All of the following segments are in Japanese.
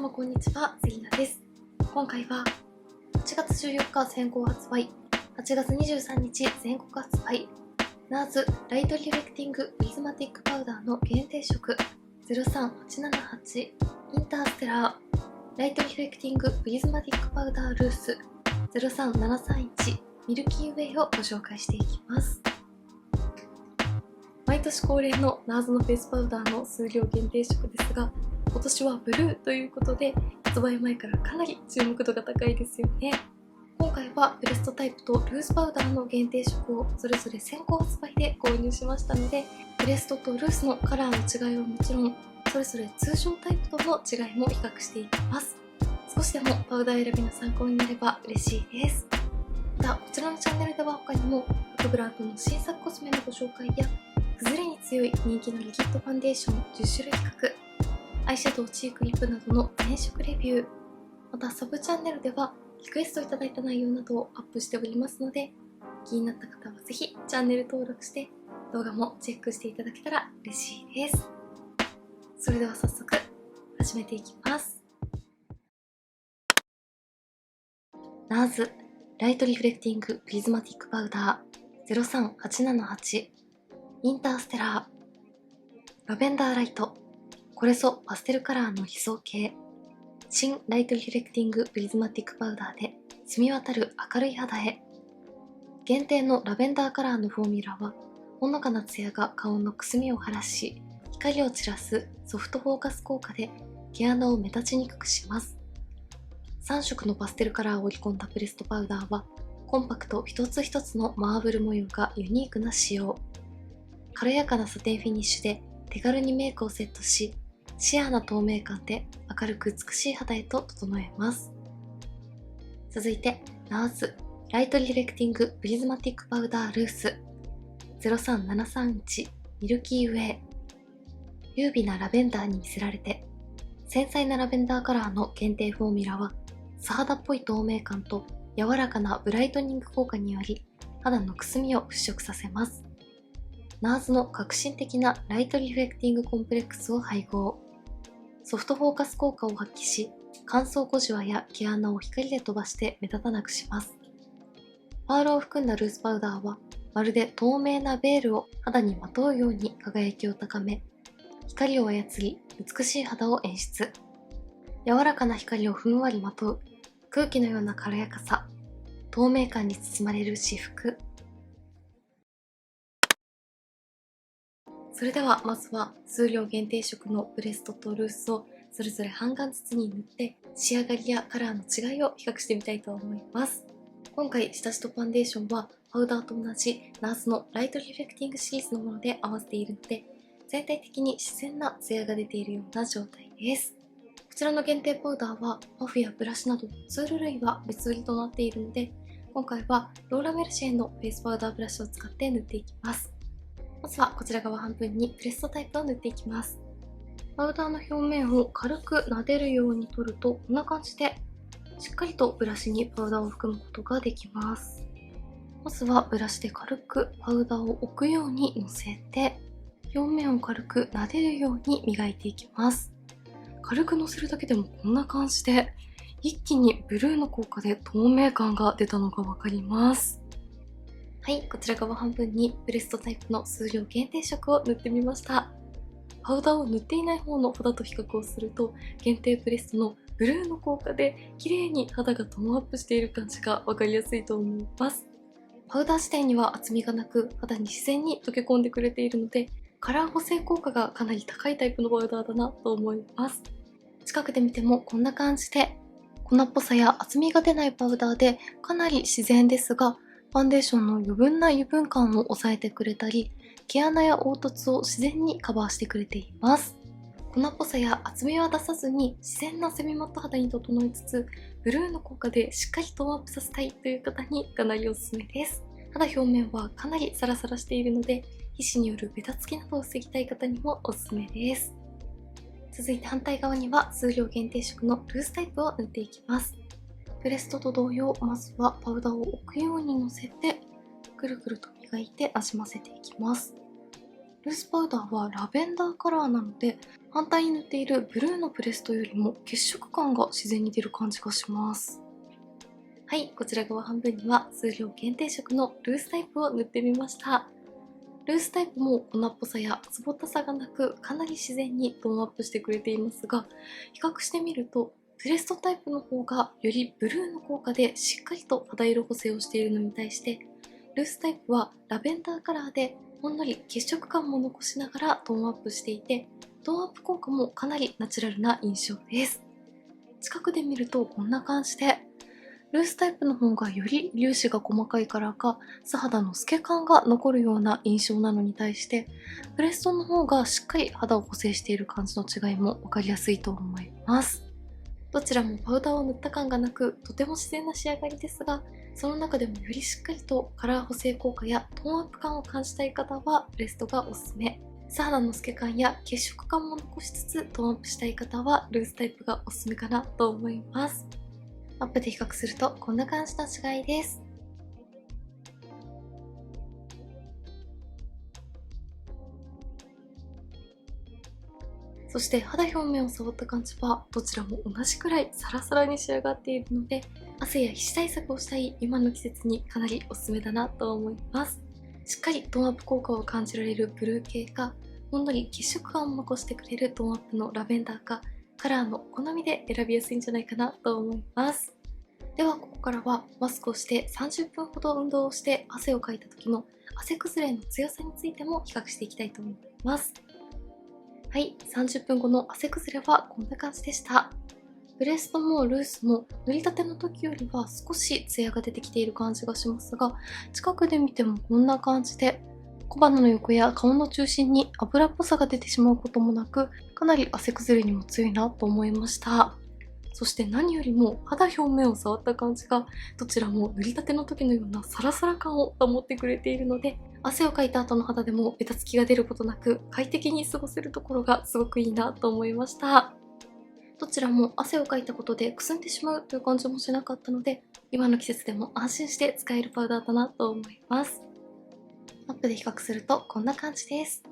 もこんにちは、セリナです。今回は8月14日先行発売、8月23日全国発売、NARS ライトリフレクティングプリズマティックパウダーの限定色03878インターステラーライトリフレクティングプリズマティックパウダールース03731ミルキーウェイをご紹介していきます。毎年恒例の NARS のフェイスパウダーの数量限定色ですが、今年はブルーということで発売前からかなり注目度が高いですよね。今回はブレストタイプとルースパウダーの限定色をそれぞれ先行発売で購入しましたので、ブレストとルースのカラーの違いはもちろん、それぞれ通常タイプとの違いも比較していきます。少しでもパウダー選びの参考になれば嬉しいです。またこちらのチャンネルでは他にもフォトブランドの新作コスメのご紹介や崩れに強い人気のリキッドファンデーション10種類比較、アイシャドウ、チーク、リップなどの全色レビュー、またサブチャンネルではリクエストいただいた内容などをアップしておりますので、気になった方はぜひチャンネル登録して動画もチェックしていただけたら嬉しいです。それでは早速始めていきます。NARS ライトリフレクティングプリズマティックパウダー03878インターステラーラベンダーライト、これぞパステルカラーの悲壮系。新ライトリフレクティングプリズマティックパウダーで澄み渡る明るい肌へ。限定のラベンダーカラーのフォーミュラはほのかなツヤが顔のくすみを晴らし、光を散らすソフトフォーカス効果で毛穴を目立ちにくくします。3色のパステルカラーを織り込んだブレストパウダーはコンパクト一つ一つのマーブル模様がユニークな仕様。軽やかなサテンフィニッシュで手軽にメイクをセットし、シアーな透明感で明るく美しい肌へと整えます。続いて NARS ライトリフレクティングプリズマティックパウダールース03731ミルキーウェイ。優美なラベンダーに魅せられて、繊細なラベンダーカラーの限定フォーミュラは素肌っぽい透明感と柔らかなブライトニング効果により肌のくすみを払拭させます。NARS の革新的なライトリフレクティングコンプレックスを配合。ソフトフォーカス効果を発揮し、乾燥小じわや毛穴を光で飛ばして目立たなくします。パールを含んだルースパウダーは、まるで透明なベールを肌にまとうように輝きを高め、光を操り、美しい肌を演出。柔らかな光をふんわりまとう、空気のような軽やかさ、透明感に包まれる至福。それではまずは数量限定色のブレストとルースをそれぞれ半眼ずつに塗って仕上がりやカラーの違いを比較してみたいと思います。今回下地とファンデーションはパウダーと同じ NARS のライトリフレクティングシリーズのもので合わせているので、全体的に自然なツヤが出ているような状態です。こちらの限定パウダーはパフやブラシなどツール類は別売りとなっているので、今回はローラメルシェのフェイスパウダーブラシを使って塗っていきます。まずはこちら側半分にプレストタイプを塗っていきます。パウダーの表面を軽く撫でるように取るとこんな感じでしっかりとブラシにパウダーを含むことができます。まずはブラシで軽くパウダーを置くようにのせて、表面を軽く撫でるように磨いていきます。軽くのせるだけでもこんな感じで一気にブルーの効果で透明感が出たのがわかります。はい、こちら側半分にブレストタイプの数量限定色を塗ってみました。パウダーを塗っていない方の肌と比較をすると、限定ブレストのブルーの効果で綺麗に肌がトーンアップしている感じがわかりやすいと思います。パウダー自体には厚みがなく、肌に自然に溶け込んでくれているので、カラー補正効果がかなり高いタイプのパウダーだなと思います。近くで見てもこんな感じで、粉っぽさや厚みが出ないパウダーでかなり自然ですが、ファンデーションの余分な油分感を抑えてくれたり、毛穴や凹凸を自然にカバーしてくれています。粉っぽさや厚みは出さずに自然なセミマット肌に整えつつ、ブルーの効果でしっかりトーンアップさせたいという方にかなりおすすめです。肌表面はかなりサラサラしているので、皮脂によるベタつきなどを防ぎたい方にもおすすめです。続いて反対側には数量限定色のルースタイプを塗っていきます。ブレストと同様、まずはパウダーを置くようにのせて、くるくると磨いてなじませていきます。ルースパウダーはラベンダーカラーなので、反対に塗っているブルーのプレストよりも血色感が自然に出る感じがします。はい、こちら側半分には数量限定色のルースタイプを塗ってみました。ルースタイプも粉っぽさやつぼったさがなく、かなり自然にトーンアップしてくれていますが、比較してみるとプレストタイプの方がよりブルーの効果でしっかりと肌色補正をしているのに対して、ルースタイプはラベンダーカラーでほんのり血色感も残しながらトーンアップしていて、トーンアップ効果もかなりナチュラルな印象です。近くで見るとこんな感じで、ルースタイプの方がより粒子が細かいからか素肌の透け感が残るような印象なのに対して、プレストの方がしっかり肌を補正している感じの違いも分かりやすいと思います。どちらもパウダーを塗った感がなく、とても自然な仕上がりですが、その中でもよりしっかりとカラー補正効果やトーンアップ感を感じたい方はプレストがおすすめ。素肌の透け感や血色感も残しつつトーンアップしたい方はルースタイプがおすすめかなと思います。アップで比較するとこんな感じの違いです。そして肌表面を触った感じはどちらも同じくらいサラサラに仕上がっているので、汗や皮脂対策をしたい今の季節にかなりおすすめだなと思います。しっかりトーンアップ効果を感じられるブルー系か、ほんのり血色感を残してくれるトーンアップのラベンダーか、カラーの好みで選びやすいんじゃないかなと思います。ではここからはマスクをして30分ほど運動をして汗をかいた時の汗崩れの強さについても比較していきたいと思います。はい、30分後の汗崩れはこんな感じでした。ブレストもルースも塗りたての時よりは少しツヤが出てきている感じがしますが、近くで見てもこんな感じで、小鼻の横や顔の中心に油っぽさが出てしまうこともなく、かなり汗崩れにも強いなと思いました。そして何よりも肌表面を触った感じが、どちらも塗りたての時のようなサラサラ感を保ってくれているので、汗をかいた後の肌でもベタつきが出ることなく快適に過ごせるところがすごくいいなと思いました。どちらも汗をかいたことでくすんでしまうという感じもしなかったので、今の季節でも安心して使えるパウダーだなと思います。アップで比較するとこんな感じです。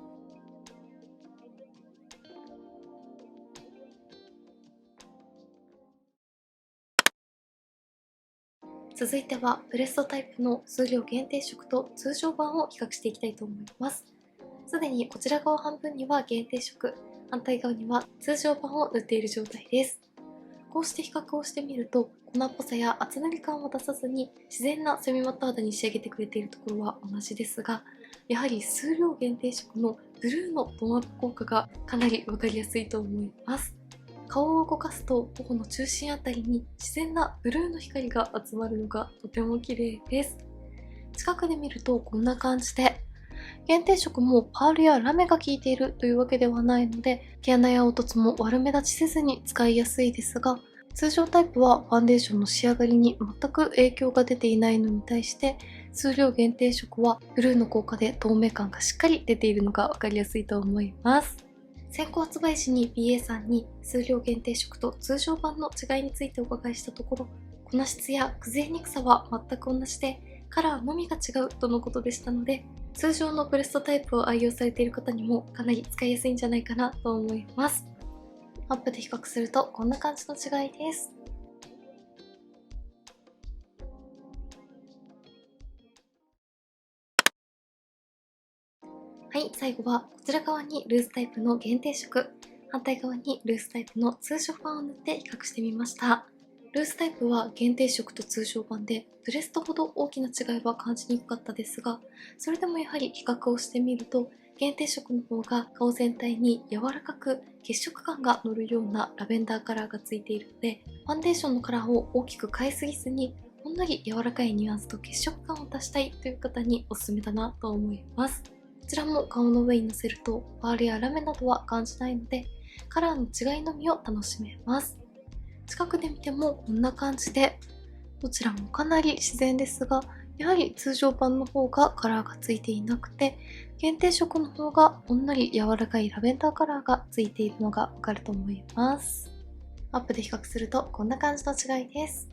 続いてはプレストタイプの数量限定色と通常版を比較していきたいと思います。すでにこちら側半分には限定色、反対側には通常版を塗っている状態です。こうして比較をしてみると、粉っぽさや厚塗り感を出さずに自然なセミマット肌に仕上げてくれているところは同じですが、やはり数量限定色のブルーのトーンアップ効果がかなりわかりやすいと思います。顔を動かすと頬の中心あたりに自然なブルーの光が集まるのがとても綺麗です。近くで見るとこんな感じで、限定色もパールやラメが効いているというわけではないので、毛穴や凹凸も悪目立ちせずに使いやすいですが、通常タイプはファンデーションの仕上がりに全く影響が出ていないのに対して、数量限定色はブルーの効果で透明感がしっかり出ているのがわかりやすいと思います。先行発売時に BA さんに数量限定色と通常版の違いについてお伺いしたところ、粉質や崩れにくさは全く同じで、カラーのみが違うとのことでしたので、通常のブレストタイプを愛用されている方にもかなり使いやすいんじゃないかなと思います。アップで比較するとこんな感じの違いです。はい、最後はこちら側にルースタイプの限定色、反対側にルースタイプの通常版を塗って比較してみました。ルースタイプは限定色と通常版でブレストほど大きな違いは感じにくかったですが、それでもやはり比較をしてみると、限定色の方が顔全体に柔らかく血色感が乗るようなラベンダーカラーがついているので、ファンデーションのカラーを大きく変えすぎずにほんのり柔らかいニュアンスと血色感を出したいという方におすすめだなと思います。こちらも顔の上にのせるとパールやラメなどは感じないので、カラーの違いのみを楽しめます。近くで見てもこんな感じで、どちらもかなり自然ですが、やはり通常版の方がカラーがついていなくて、限定色の方がほんのり柔らかいラベンダーカラーがついているのがわかると思います。アップで比較するとこんな感じの違いです。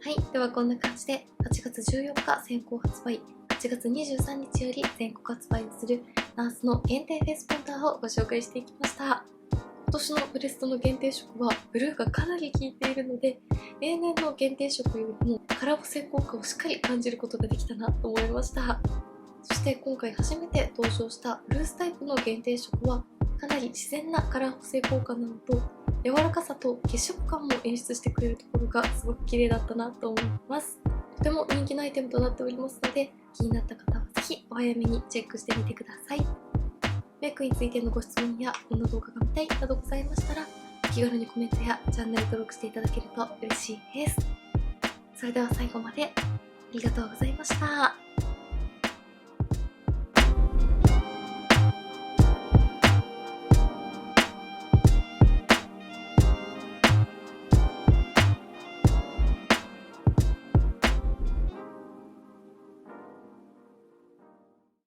ははい、ではこんな感じで8月14日先行発売、8月23日より全国発売するナースの限定フェイスパウダーをご紹介していきました。今年のブレストの限定色はブルーがかなり効いているので、例年の限定色よりもカラー補正効果をしっかり感じることができたなと思いました。そして今回初めて登場したフルーツタイプの限定色はかなり自然なカラー補正効果なのと、柔らかさと血色感も演出してくれるところがすごく綺麗だったなと思います。とても人気のアイテムとなっておりますので、気になった方はぜひお早めにチェックしてみてください。メイクについてのご質問やこんな動画が見たいなどございましたら、お気軽にコメントやチャンネル登録していただけると嬉しいです。それでは最後までありがとうございました。